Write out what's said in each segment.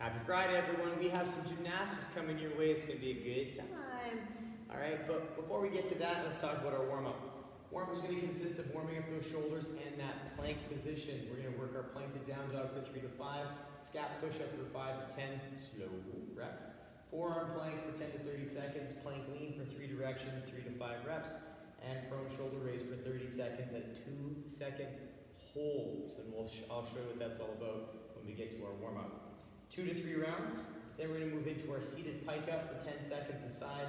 Happy Friday, everyone. We have some gymnastics coming your way. It's going to be a good time. All right, but before we get to that, let's talk about our warm-up. Warm-up is going to consist of warming up those shoulders and that plank position. We're going to work our plank to down dog for 3 to 5, scap push up for 5 to 10 slow reps, forearm plank for 10 to 30 seconds, plank lean for 3 directions, 3 to 5 reps, and prone shoulder raise for 30 seconds at 2-second holds. And I'll show you what that's all about when we get to our warm-up. 2 to 3 rounds. Then we're going to move into our seated pike up for 10 seconds aside,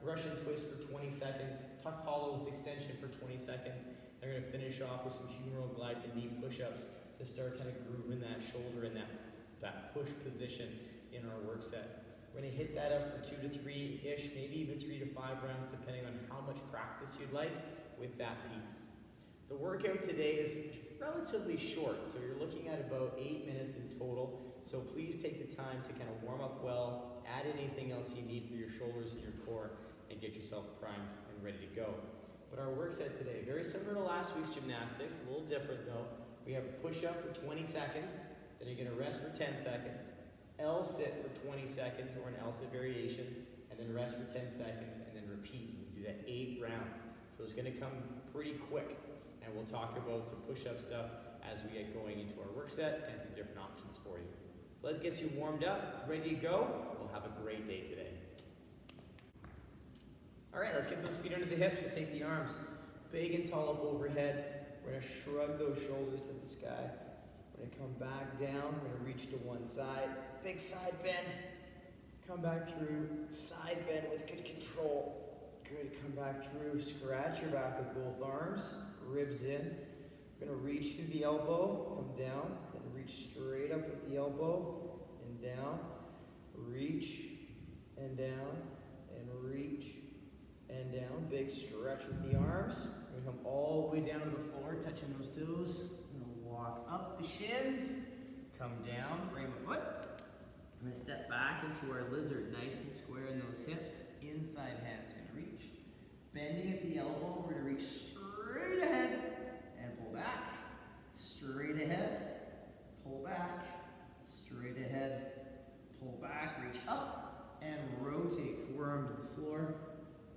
Russian twist for 20 seconds, tuck hollow with extension for 20 seconds. Then we're going to finish off with some humeral glides and knee push-ups to start kind of grooving that shoulder and that push position in our work set. We're going to hit that up for 2 to 3-ish, maybe even 3 to 5 rounds, depending on how much practice you'd like with that piece. The workout today is relatively short, so you're looking at about 8 minutes in total. So please take the time to kind of warm up well, add anything else you need for your shoulders and your core, and get yourself primed and ready to go. But our work set today, very similar to last week's gymnastics, a little different though. We have a push up for 20 seconds, then you're gonna rest for 10 seconds, L sit for 20 seconds or an L sit variation, and then rest for 10 seconds, and then repeat. You do that 8 rounds. So it's gonna come pretty quick, and we'll talk about some push-up stuff as we get going into our work set and some different options for you. Let's get you warmed up, ready to go. We'll have a great day today. All right, let's get those feet under the hips. We'll take the arms big and tall up overhead. We're gonna shrug those shoulders to the sky. We're gonna come back down. We're gonna reach to one side. Big side bend. Come back through. Side bend with good control. Good, come back through. Scratch your back with both arms. Ribs in. We're gonna reach through the elbow, come down, then reach straight up with the elbow, and down, reach, and down, and reach, and down. Big stretch with the arms. We're gonna come all the way down to the floor, touching those toes. We're gonna walk up the shins, come down, frame of foot. I'm gonna step back into our lizard, nice and square in those hips. Inside hand's gonna reach. Bending at the elbow, we're gonna reach straight ahead, and pull back, straight ahead, pull back, straight ahead, pull back, reach up, and rotate forearm to the floor.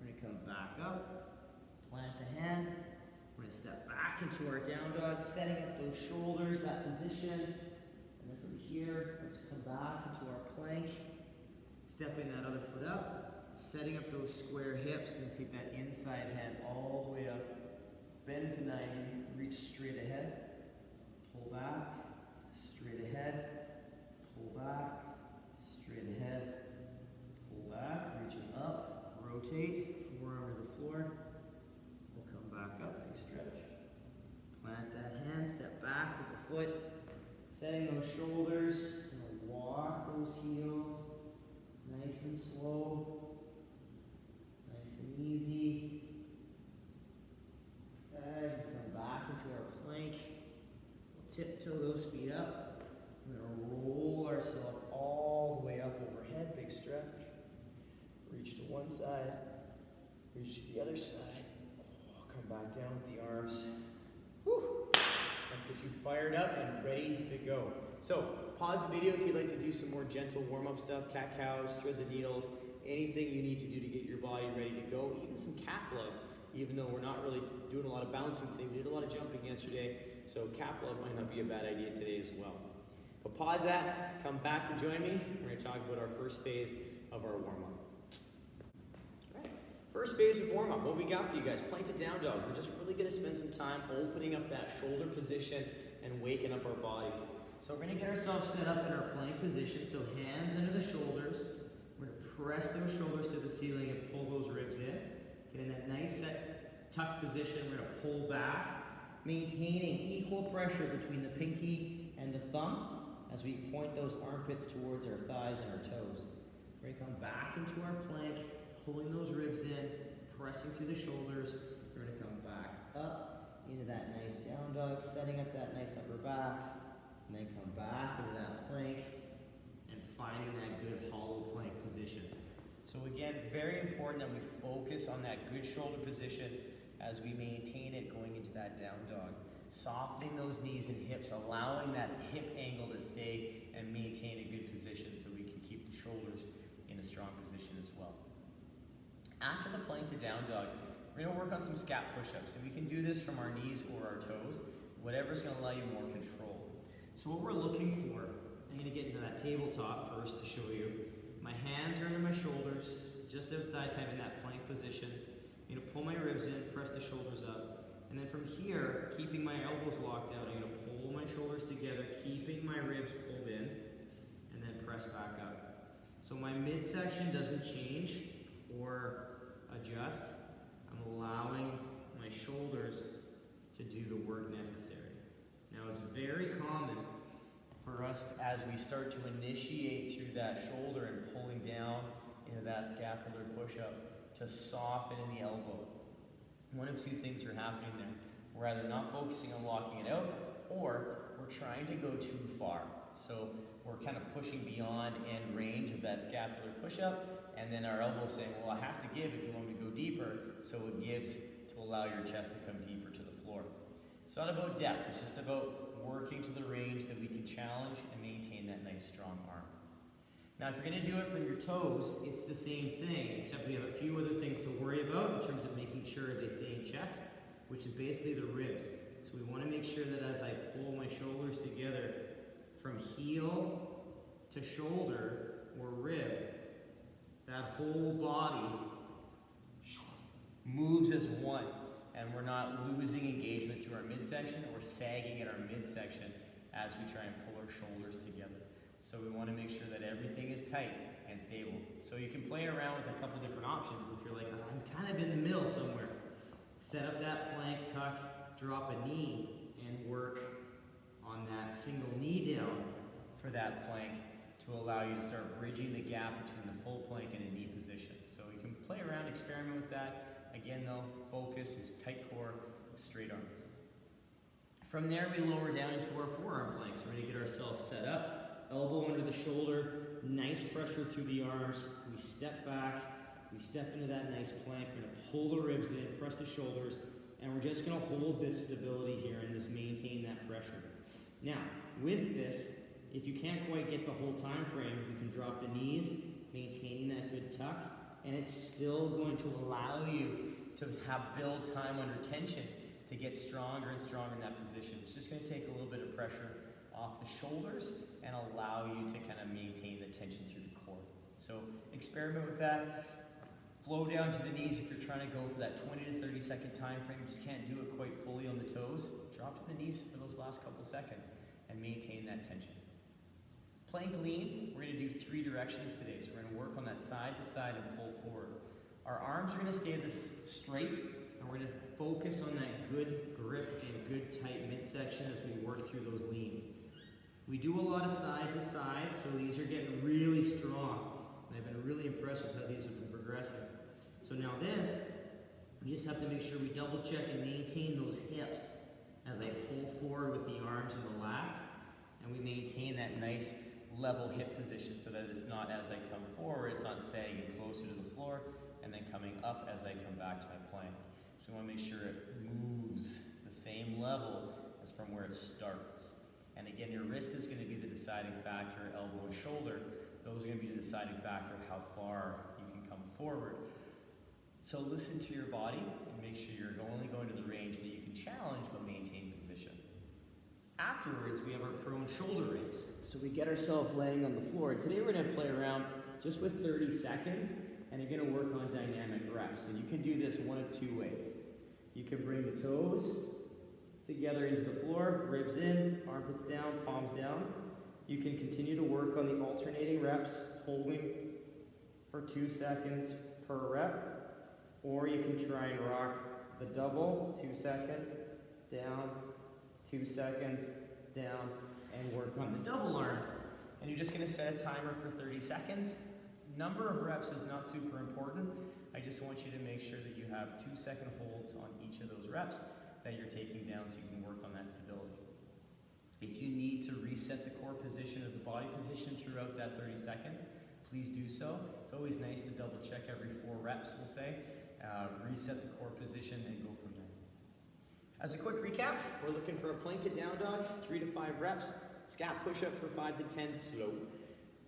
We're gonna come back up, plant the hand. We're gonna step back into our down dog, setting up those shoulders, that position. And then from here, let's come back into our plank, stepping that other foot up, setting up those square hips, and take that inside hand all the way up. Bend at the 90, reach straight ahead, pull back, straight ahead, pull back, straight ahead, pull back, reaching up, rotate, forearm to the floor. We'll come back up, big stretch. Plant that hand, step back with the foot, setting those shoulders, walk those heels, nice and slow, nice and easy. Come back into our plank. Tiptoe those feet up. We're going to roll ourselves all the way up overhead. Big stretch. Reach to one side. Reach to the other side. Come back down with the arms. Whew. Let's get you fired up and ready to go. So pause the video if you'd like to do some more gentle warm-up stuff. Cat-cows, thread the needles, anything you need to do to get your body ready to go. Even some calf love. Even though we're not really doing a lot of bouncing today, we did a lot of jumping yesterday, so calf love might not be a bad idea today as well. But pause that, come back and join me. We're going to talk about our first phase of our warm-up. All right, first phase of warm-up, what we got for you guys? Plank to down dog. We're just really going to spend some time opening up that shoulder position and waking up our bodies. So we're going to get ourselves set up in our plank position, so hands under the shoulders. We're going to press those shoulders to the ceiling and pull those ribs in. Get in that nice set tuck position. We're going to pull back, maintaining equal pressure between the pinky and the thumb as we point those armpits towards our thighs and our toes. We're going to come back into our plank, pulling those ribs in, pressing through the shoulders. We're going to come back up into that nice down dog, setting up that nice upper back, and then come back into that plank and finding that good hollow plank position. So again, very important that we focus on that good shoulder position as we maintain it going into that down dog. Softening those knees and hips, allowing that hip angle to stay and maintain a good position. After the plank to down dog, we're gonna work on some scap push-ups. And we can do this from our knees or our toes, whatever's gonna allow you more control. So what we're looking for, I'm gonna get into that tabletop first to show you. My hands are under my shoulders, just outside, kind of in that plank position. I'm gonna pull my ribs in, press the shoulders up. And then from here, keeping my elbows locked out, I'm gonna pull my shoulders together, keeping my ribs pulled in, and then press back up. So my midsection doesn't change or adjust. I'm allowing my shoulders to do the work necessary. Now it's very common for us as we start to initiate through that shoulder and pulling down into that scapular push-up to soften in the elbow. One of two things are happening there. We're either not focusing on locking it out, or we're trying to go too far. So we're kind of pushing beyond end range of that scapular push-up, and then our elbow's saying, well, I have to give if you want me to go deeper, so it gives to allow your chest to come deeper to the floor. It's not about depth, it's just about working to the range that we can challenge and maintain that nice strong arm. Now if you're going to do it from your toes, it's the same thing, except we have a few other things to worry about in terms of making sure they stay in check, which is basically the ribs. So we want to make sure that as I pull my shoulders together from heel to shoulder or rib, that whole body moves as one, and we're not losing engagement through our midsection or sagging at our midsection as we try and pull our shoulders together. So we want to make sure that everything is tight and stable. So you can play around with a couple different options. If you're like, oh, I'm kind of in the middle somewhere, set up that plank, tuck, drop a knee, and work on that single knee down for that plank to allow you to start bridging the gap between the full plank and a knee position. So you can play around, experiment with that. Again though, focus is tight core, straight arms. From there we lower down into our forearm plank. So we're going to get ourselves set up. Elbow under the shoulder, nice pressure through the arms. We step back, we step into that nice plank. We're going to pull the ribs in, press the shoulders, and we're just going to hold this stability here and just maintain that pressure. Now, with this, if you can't quite get the whole time frame, you can drop the knees, maintaining that good tuck, and it's still going to allow you to build time under tension to get stronger and stronger in that position. It's just going to take a little bit of pressure off the shoulders and allow you to kind of maintain the tension through the core. So experiment with that. Flow down to the knees if you're trying to go for that 20 to 30 second time frame. You just can't do it quite fully on the toes. Drop to the knees for those last couple seconds and maintain that tension. Plank lean, we're going to do 3 directions today. So we're going to work on that side to side and pull forward. Our arms are going to stay this straight, and we're going to focus on that good grip and good tight midsection as we work through those leans. We do a lot of side to side, so these are getting really strong. And I've been really impressed with how these have been progressing. So now this, we just have to make sure we double check and maintain those hips as I pull forward with the arms and the lats, and we maintain that nice level hip position so that it's not as I come forward, it's not sagging closer to the floor and then coming up as I come back to my plank. So we want to make sure it moves the same level as from where it starts. And again, your wrist is going to be the deciding factor, elbow and shoulder. Those are going to be the deciding factor of how far you can come forward. So listen to your body and make sure you're only going to the range that you can challenge but maintain position. Afterwards, we have our prone shoulder raise. So we get ourselves laying on the floor. And today we're going to play around just with 30 seconds, and you're going to work on dynamic reps. And you can do this one of 2 ways. You can bring the toes together into the floor, ribs in, armpits down, palms down. You can continue to work on the alternating reps, holding for 2 seconds per rep, or you can try and rock the double, 2 seconds, down, 2 seconds, down, and work on the double arm. And you're just going to set a timer for 30 seconds. Number of reps is not super important. I just want you to make sure that you have 2 second holds on each of those reps that you're taking down so you can work on that stability. If you need to reset the core position or the body position throughout that 30 seconds, please do so. It's always nice to double check every 4 reps, we'll say. Reset the core position and go from there. As a quick recap, we're looking for a plank to down dog, 3 to 5 reps, scap push up for 5 to 10 slow,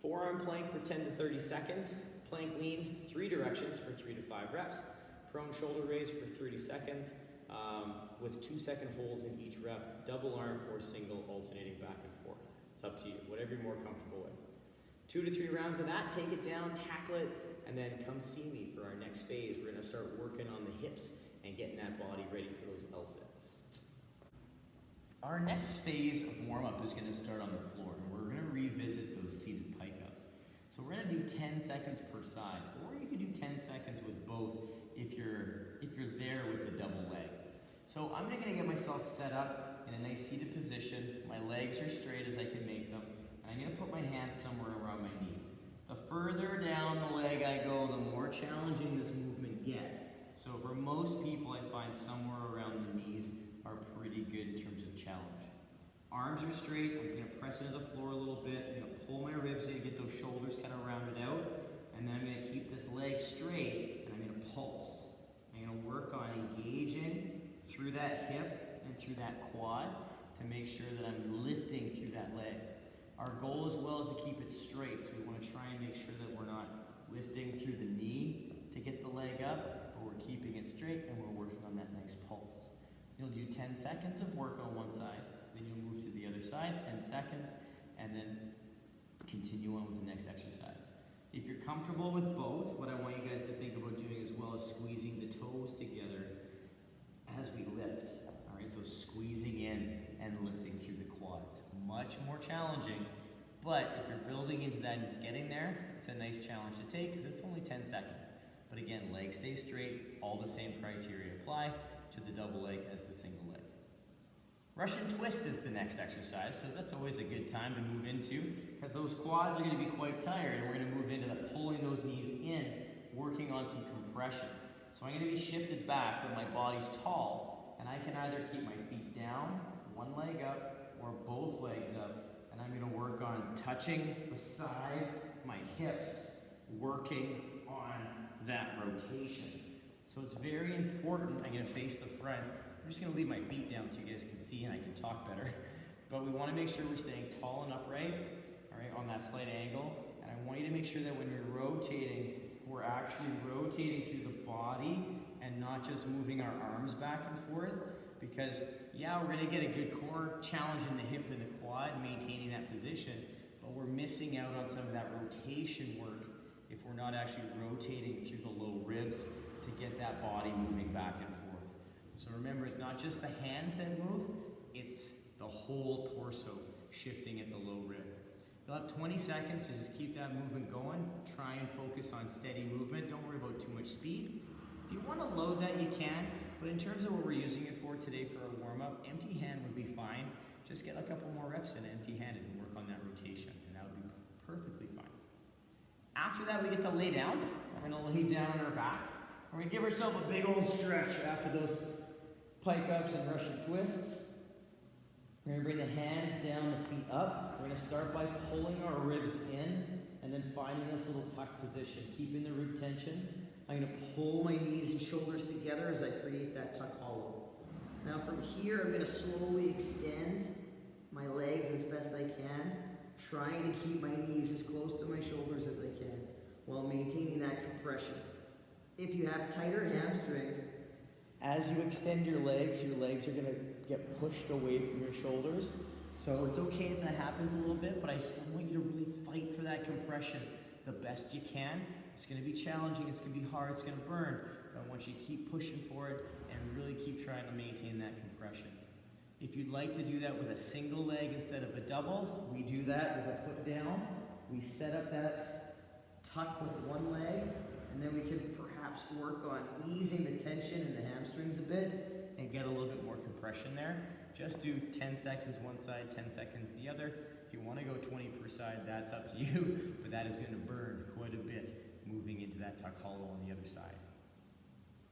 forearm plank for 10 to 30 seconds, Plank lean, 3 directions for 3 to 5 reps. Prone shoulder raise for 30 seconds with 2-second holds in each rep. Double arm or single alternating back and forth. It's up to you, whatever you're more comfortable with. 2 to 3 rounds of that, take it down, tackle it, and then come see me for our next phase. We're gonna start working on the hips and getting that body ready for those L sets. Our next phase of warm-up is gonna start on the floor, and we're gonna revisit those seated pike ups. So we're gonna do 10 seconds per side, or you could do 10 seconds with both if you're there with the double leg. So I'm gonna get myself set up in a nice seated position. My legs are straight as I can make them. And I'm gonna put my hands somewhere around my knees. The further down the leg I go, the more challenging this movement gets. So for most people, I find somewhere around the knees are pretty good in terms of challenge. Arms are straight. I'm gonna press into the floor a little bit. I'm gonna pull my ribs in, get those shoulders kind of rounded out. And then I'm gonna keep this leg straight, and I'm gonna pulse. I'm gonna work on engaging through that hip and through that quad to make sure that I'm lifting through that leg. Our goal as well is to keep it straight, so we want to try and make sure that we're not lifting through the knee to get the leg up, but we're keeping it straight and we're working on that nice pulse. You'll do 10 seconds of work on one side, then you'll move to the other side, 10 seconds, and then continue on with the next exercise. If you're comfortable with both, what I want you guys to think about doing as well is squeezing the toes together as we lift. All right, so squeezing in and lifting through the quads. Much more challenging, but if you're building into that and it's getting there, it's a nice challenge to take because it's only 10 seconds. But again, legs stay straight, all the same criteria apply to the double leg as the single leg. Russian twist is the next exercise, so that's always a good time to move into because those quads are going to be quite tired and we're going to move into the pulling those knees in, working on some compression. So I'm going to be shifted back, but my body's tall, and I can either keep my feet down, one leg up, or both legs up, and I'm going to work on touching beside my hips, working on that rotation. So it's very important. I'm going to face the front. I'm just going to leave my feet down so you guys can see and I can talk better. But we want to make sure we're staying tall and upright, all right, on that slight angle. And I want you to make sure that when you're rotating, we're actually rotating through the body and not just moving our arms back and forth. Because, yeah, we're going to get a good core challenge in the hip and the quad, maintaining that position, but we're missing out on some of that rotation work if we're not actually rotating through the low ribs to get that body moving back and forth. So remember, it's not just the hands that move, it's the whole torso shifting at the low rib. You'll have 20 seconds to just keep that movement going. Try and focus on steady movement. Don't worry about too much speed. If you want to load that, you can. But in terms of what we're using it for today for a warm-up, empty hand would be fine. Just get a couple more reps in empty-handed and work on that rotation, and that would be perfectly fine. After that, we get to lay down. We're going to lay down on our back. We're going to give ourselves a big old stretch after those pike ups and Russian twists. We're going to bring the hands down, the feet up. We're going to start by pulling our ribs in and then finding this little tuck position, keeping the rib tension. I'm going to pull my knees and shoulders together as I create that tuck hollow. Now from here, I'm going to slowly extend my legs as best I can, trying to keep my knees as close to my shoulders as I can while maintaining that compression. If you have tighter hamstrings, as you extend your legs are going to get pushed away from your shoulders. So it's okay if that happens a little bit, but I still want you to really fight for that compression the best you can. It's going to be challenging, it's going to be hard, it's going to burn, but I want you to keep pushing for it and really keep trying to maintain that compression. If you'd like to do that with a single leg instead of a double, we do that with a foot down. We set up that tuck with one leg, and then we can perhaps work on easing the tension in the hamstrings a bit and get a little bit more compression there. Just do 10 seconds one side, 10 seconds the other. If you want to go 20 per side, that's up to you, but that is going to burn quite a bit moving into that tuck hollow on the other side.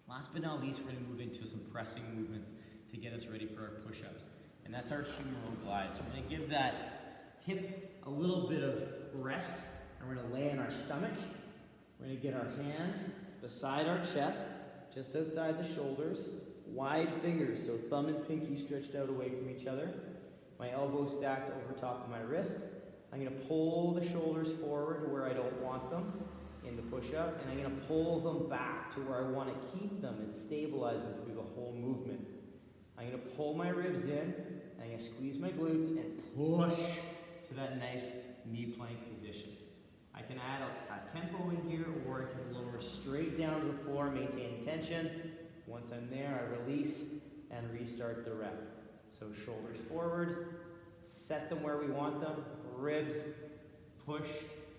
Last but not least, we're going to move into some pressing movements to get us ready for our push-ups. And that's our humeral glide. So we're going to give that hip a little bit of rest, and we're going to lay on our stomach. We're going to get our hands beside our chest, just outside the shoulders, wide fingers, so thumb and pinky stretched out away from each other. My elbows stacked over top of my wrist. I'm going to pull the shoulders forward to where I don't want them. in the push-up, and I'm going to pull them back to where I want to keep them and stabilize them through the whole movement. I'm going to pull my ribs in, and I'm going to squeeze my glutes and push to that nice knee plank position. I can add a tempo in here, or I can lower straight down to the floor, maintaining tension. Once I'm there, I release and restart the rep. So shoulders forward, set them where we want them, ribs, push,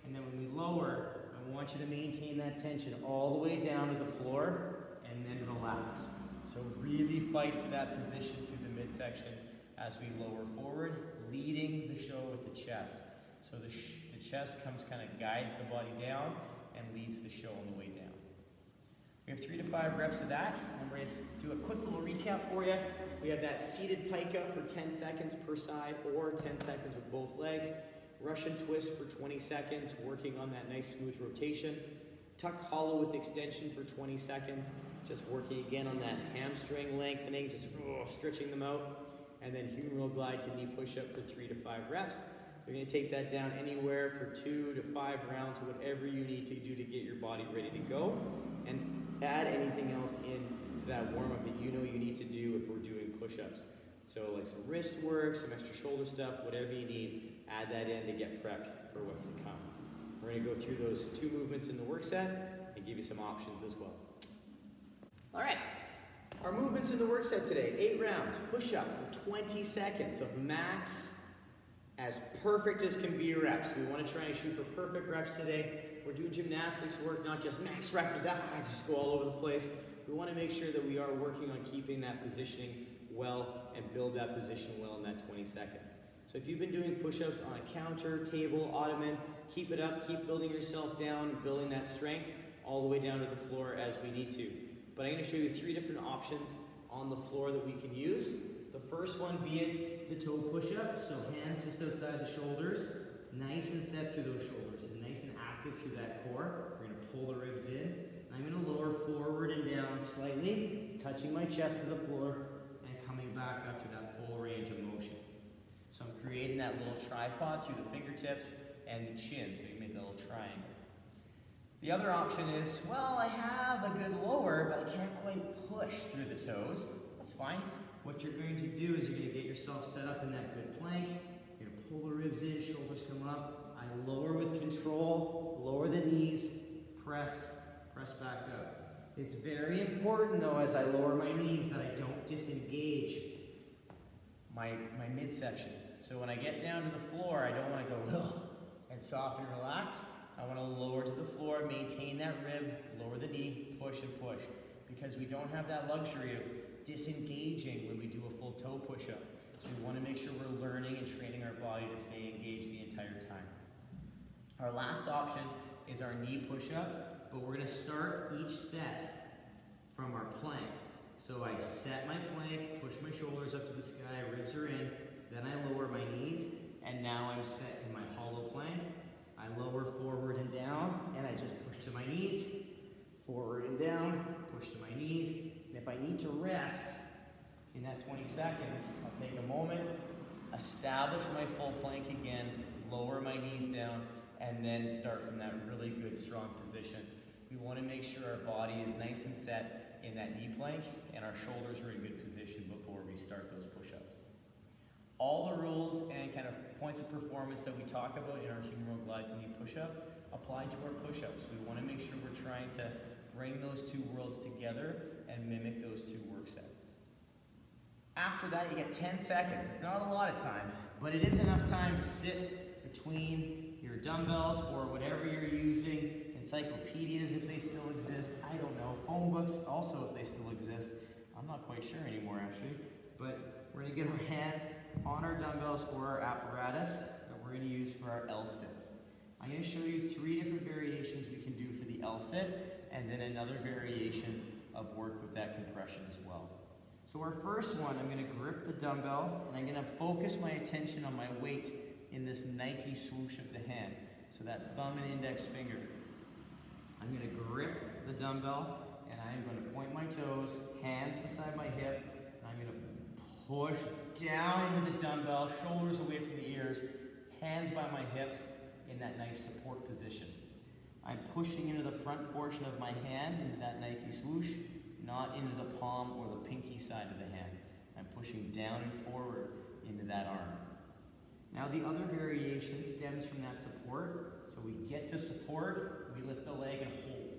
and then when we lower, I want you to maintain that tension all the way down to the floor, and then relax. So really fight for that position through the midsection as we lower forward, leading the show with the chest. So the chest kind of guides the body down and leads the show on the way down. We have 3 to 5 reps of that. I'm ready to do a quick little recap for you. We have that seated pike up for 10 seconds per side, or 10 seconds with both legs. Russian twist for 20 seconds, working on that nice smooth rotation. Tuck hollow with extension for 20 seconds, just working again on that hamstring lengthening, just stretching them out. And then humeral glide to knee push-up for 3 to 5 reps. You're going to take that down anywhere for 2 to 5 rounds, whatever you need to do to get your body ready to go. And add anything else in to that warm-up that you know you need to do if we're doing push-ups. So like some wrist work, some extra shoulder stuff, whatever you need, add that in to get prepped for what's to come. We're going to go through those 2 movements in the work set and give you some options as well. All right, our movements in the work set today, 8 rounds, push-up for 20 seconds of max, as perfect as can be reps. We want to try and shoot for perfect reps today. We're doing gymnastics work, not just max reps, just go all over the place. We want to make sure that we are working on keeping that positioning well and build that position well in that 20 seconds. So if you've been doing push-ups on a counter, table, ottoman, keep it up, keep building yourself down, building that strength all the way down to the floor as we need to. But I'm going to show you 3 different options on the floor that we can use. The first one being the toe push-up, so hands just outside the shoulders, nice and set through those shoulders, and nice and active through that core. We're going to pull the ribs in. I'm going to lower forward and down slightly, touching my chest to the floor, and coming back up to that full range of motion. So I'm creating that little tripod through the fingertips and the chin, so you make that little triangle. The other option is, well, I have a good lower, but I can't quite push through the toes. That's fine. What you're going to do is you're going to get yourself set up in that good plank. You're going to pull the ribs in, shoulders come up. I lower with control, lower the knees, press back up. It's very important though, as I lower my knees, that I don't disengage my midsection. So when I get down to the floor, I don't want to go and soften and relax. I want to lower to the floor, maintain that rib, lower the knee, push and push. Because we don't have that luxury of disengaging when we do a full toe push-up. So we want to make sure we're learning and training our body to stay engaged the entire time. Our last option is our knee push-up, but we're going to start each set from our plank. So I set my plank, push my shoulders up to the sky, ribs are in, then I lower my knees, and now I'm set in my hollow plank. I lower forward and down, and I just push to my knees, forward and down, push to my knees. And if I need to rest in that 20 seconds, I'll take a moment, establish my full plank again, lower my knees down, and then start from that really good, strong position. We want to make sure our body is nice and set in that knee plank, and our shoulders are in good position before we start those push-ups. All the rules and kind of points of performance that we talk about in our humeral glide to knee push-up apply to our push-ups. We want to make sure we're trying to bring those 2 worlds together and mimic those 2 work sets. After that, you get 10 seconds. It's not a lot of time, but it is enough time to sit between your dumbbells or whatever you're using, encyclopedias if they still exist, I don't know, phone books also if they still exist. I'm not quite sure anymore actually, but we're going to get our hands on our dumbbells or our apparatus that we're going to use for our L-sit. I'm going to show you 3 different variations we can do for the L-sit, and then another variation of work with that compression as well. So our first one, I'm going to grip the dumbbell, and I'm going to focus my attention on my weight in this Nike swoosh of the hand. So that thumb and index finger. I'm going to grip the dumbbell, and I'm going to point my toes, hands beside my hip, and I'm going to push down into the dumbbell, shoulders away from the ears, hands by my hips in that nice support position. I'm pushing into the front portion of my hand, into that Nike swoosh, not into the palm or the pinky side of the hand. I'm pushing down and forward into that arm. Now the other variation stems from that support. So we get to support, we lift the leg and hold.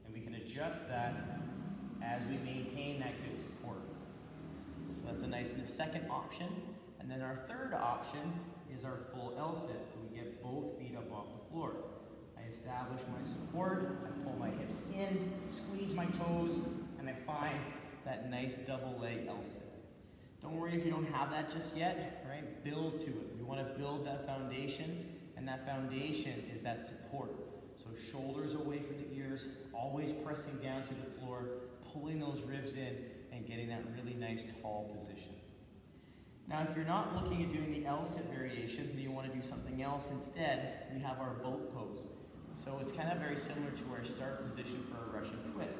And we can adjust that as we maintain that good support. So that's a nice second option. And then our third option is our full L sit. So we get both feet up off the floor. I establish my support, I pull my hips in, squeeze my toes, and I find that nice double leg L sit. Don't worry if you don't have that just yet, right? Build to it. We want to build that foundation, and that foundation is that support. So shoulders away from the ears, always pressing down to the floor, pulling those ribs in, and getting that really nice tall position. Now, if you're not looking at doing the L sit variations and you want to do something else instead, we have our boat pose. So it's kind of very similar to our start position for a Russian twist.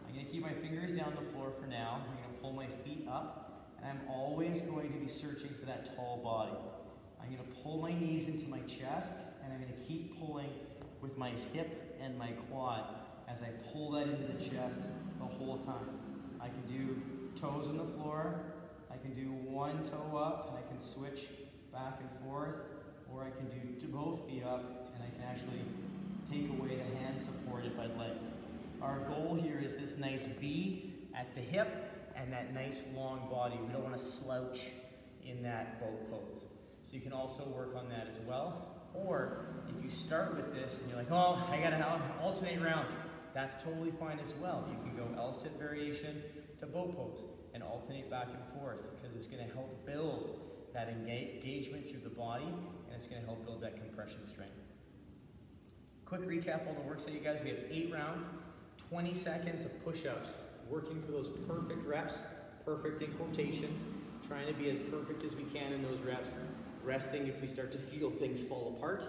I'm going to keep my fingers down the floor for now. I'm going to pull my feet up. And I'm always going to be searching for that tall body. I'm going to pull my knees into my chest, and I'm going to keep pulling with my hip and my quad as I pull that into the chest the whole time. I can do toes on the floor, I can do one toe up, and I can switch back and forth, or I can do both feet up, and I can actually take away the hand support if I'd like. Our goal here is this nice V at the hip, and that nice long body. We don't want to slouch in that boat pose. So you can also work on that as well. Or if you start with this and you're like, oh, I gotta alternate rounds, that's totally fine as well. You can go L-sit variation to boat pose and alternate back and forth because it's gonna help build that engagement through the body and it's gonna help build that compression strength. Quick recap on the work set, you guys. We have 8 rounds, 20 seconds of push-ups. Working for those perfect reps, perfect in quotations, trying to be as perfect as we can in those reps, resting if we start to feel things fall apart.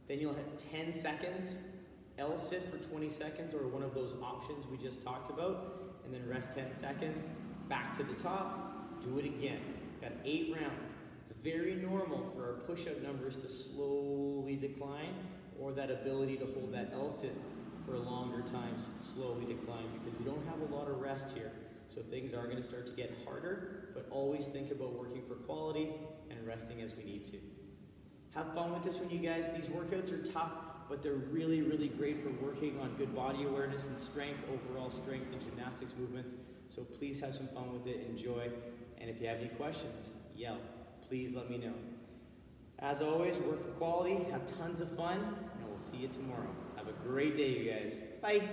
Then you'll have 10 seconds, L-sit for 20 seconds, or one of those options we just talked about, and then rest 10 seconds, back to the top, do it again. Got 8 rounds. It's very normal for our push-up numbers to slowly decline, or that ability to hold that L-sit for longer times slowly decline because we don't have a lot of rest here. So things are going to start to get harder, but always think about working for quality and resting as we need to. Have fun with this one, you guys. These workouts are tough, but they're really, really great for working on good body awareness and strength, overall strength and gymnastics movements. So please have some fun with it, enjoy, and if you have any questions, yell. Please let me know. As always, work for quality, have tons of fun, and we'll see you tomorrow. Have a great day, you guys. Bye.